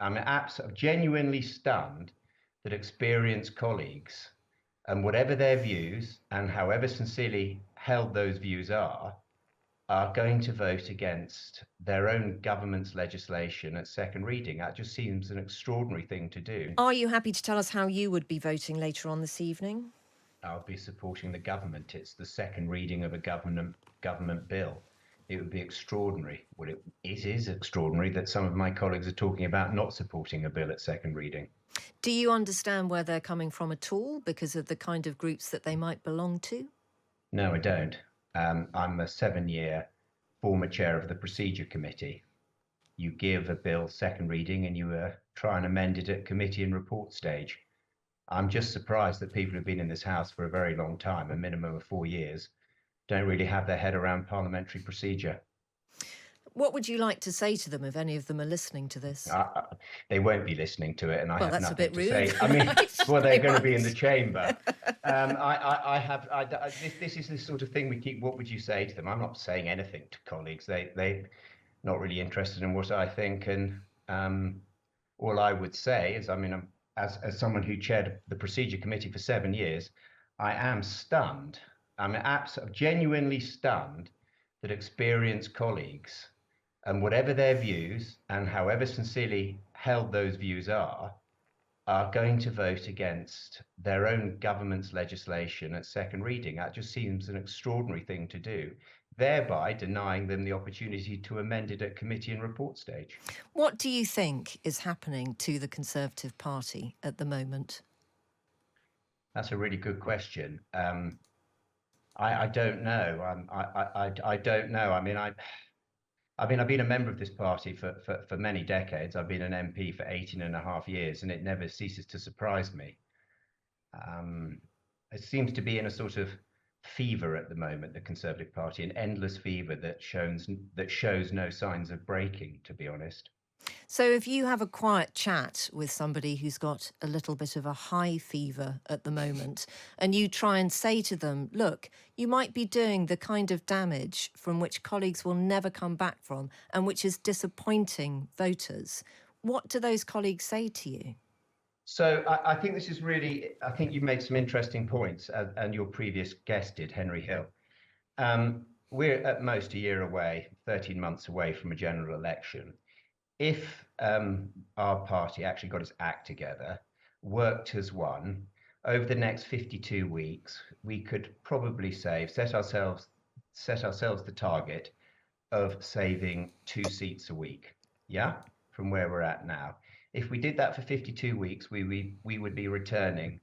I'm genuinely stunned that experienced colleagues, and whatever their views and however sincerely held those views are going to vote against their own government's legislation at second reading. That just seems an extraordinary thing to do. Are you happy to tell us how you would be voting later on this evening? I'll be supporting the government. It's the second reading of a government bill. It would be extraordinary. Well, it is extraordinary that some of my colleagues are talking about not supporting a bill at second reading. Do you understand where they're coming from at all because of the kind of groups that they might belong to? No, I don't. I'm a 7-year former chair of the Procedure Committee. You give a bill second reading and you try and amend it at committee and report stage. I'm just surprised that people who've been in this House for a very long time, a minimum of 4 years, don't really have their head around parliamentary procedure. What would you like to say to them if any of them are listening to this? They won't be listening to it, and I Well, have that's a nothing bit to rude. say. I mean, well, they're They going to be in the might. chamber. This is the sort of thing we keep. What would you say to them? I'm not saying anything to colleagues. They not really interested in what I think, and all I would say is, I mean, as someone who chaired the Procedure Committee for 7 years, I am stunned. I'm genuinely stunned that experienced colleagues, and whatever their views and however sincerely held those views are going to vote against their own government's legislation at second reading. That just seems an extraordinary thing to do, thereby denying them the opportunity to amend it at committee and report stage. What do you think is happening to the Conservative Party at the moment? That's a really good question. I don't know. I don't know. I've been a member of this party for many decades. I've been an MP for 18 and a half years, and it never ceases to surprise me. It seems to be in a sort of fever at the moment, the Conservative Party, an endless fever that shows no signs of breaking, to be honest. So if you have a quiet chat with somebody who's got a little bit of a high fever at the moment, and you try and say to them, look, you might be doing the kind of damage from which colleagues will never come back from and which is disappointing voters, what do those colleagues say to you? So I think this is really, I think you made some interesting points, and your previous guest did, Henry Hill. We're at most a year away, 13 months away from a general election. If our party actually got its act together, worked as one, over the next 52 weeks, we could probably set ourselves the target of saving 2 seats a week, yeah, from where we're at now. If we did that for 52 weeks, we would be returning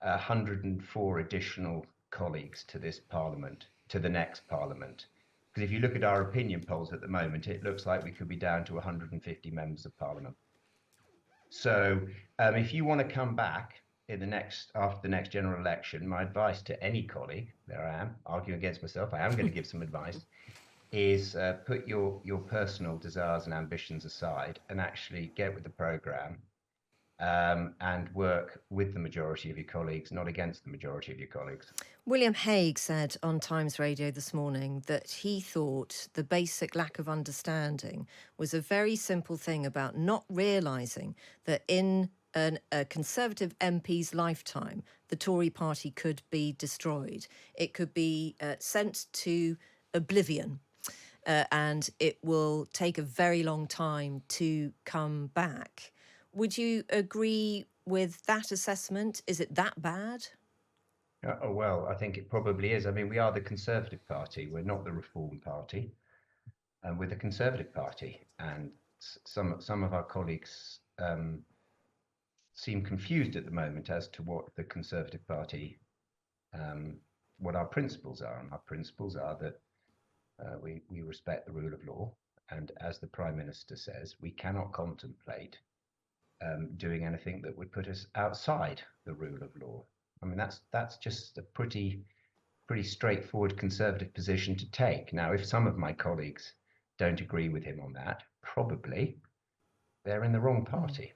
104 additional colleagues to this parliament, to the next parliament. Because if you look at our opinion polls at the moment, it looks like we could be down to 150 members of parliament. So if you want to come back after the next general election, my advice to any colleague, there I am arguing against myself, I am going to give some advice, is put your personal desires and ambitions aside and actually get with the programme, and work with the majority of your colleagues, not against the majority of your colleagues. William Hague said on Times Radio this morning that he thought the basic lack of understanding was a very simple thing about not realising that in a Conservative MP's lifetime, the Tory party could be destroyed. It could be sent to oblivion. And it will take a very long time to come back. Would you agree with that assessment? Is it that bad? Oh, well, I think it probably is. I mean, we are the Conservative Party. We're not the Reform Party. And we're the Conservative Party. And some of our colleagues seem confused at the moment as to what the Conservative Party, what our principles are. And our principles are that we respect the rule of law. And as the Prime Minister says, we cannot contemplate doing anything that would put us outside the rule of law. I mean, that's just a pretty straightforward Conservative position to take. Now, if some of my colleagues don't agree with him on that, probably they're in the wrong party.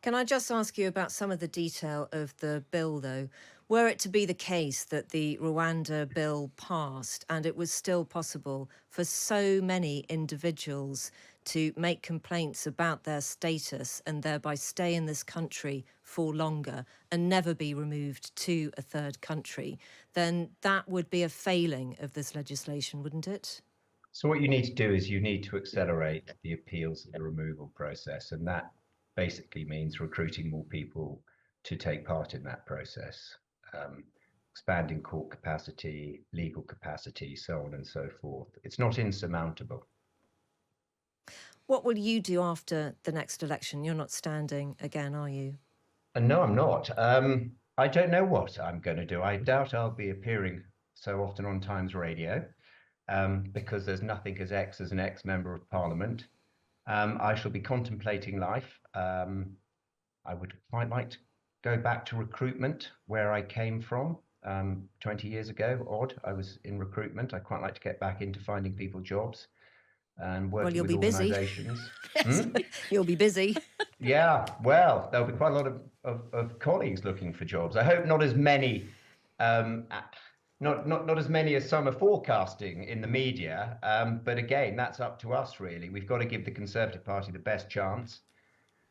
Can I just ask you about some of the detail of the bill, though? Were it to be the case that the Rwanda bill passed and it was still possible for so many individuals to make complaints about their status and thereby stay in this country for longer and never be removed to a third country, then that would be a failing of this legislation, wouldn't it? So what you need to do is you need to accelerate the appeals of the removal process, and that basically means recruiting more people to take part in that process, um, expanding court capacity, legal capacity, so on and so forth. It's not insurmountable. What will you do after the next election? You're not standing again, are you? And no, I'm not. I don't know what I'm going to do. I doubt I'll be appearing so often on Times Radio, because there's nothing as an ex-member of Parliament. I shall be contemplating life. I would quite like to go back to recruitment where I came from 20 years ago. Odd, I was in recruitment. I quite like to get back into finding people jobs and Well, working you'll with be busy. organisations. Yes, you'll be busy. Yeah, well, there'll be quite a lot of colleagues looking for jobs. I hope not as many, not as many as some are forecasting in the media. But again, that's up to us really. We've got to give the Conservative Party the best chance,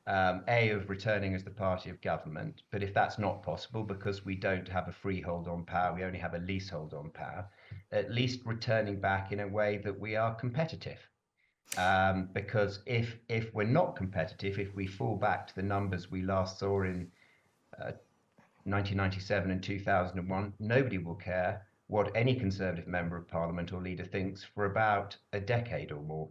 of returning as the party of government. But if that's not possible because we don't have a freehold on power, we only have a leasehold on power, at least returning back in a way that we are competitive. Because if we're not competitive, if we fall back to the numbers we last saw in 1997 and 2001, nobody will care what any Conservative member of Parliament or leader thinks for about a decade or more.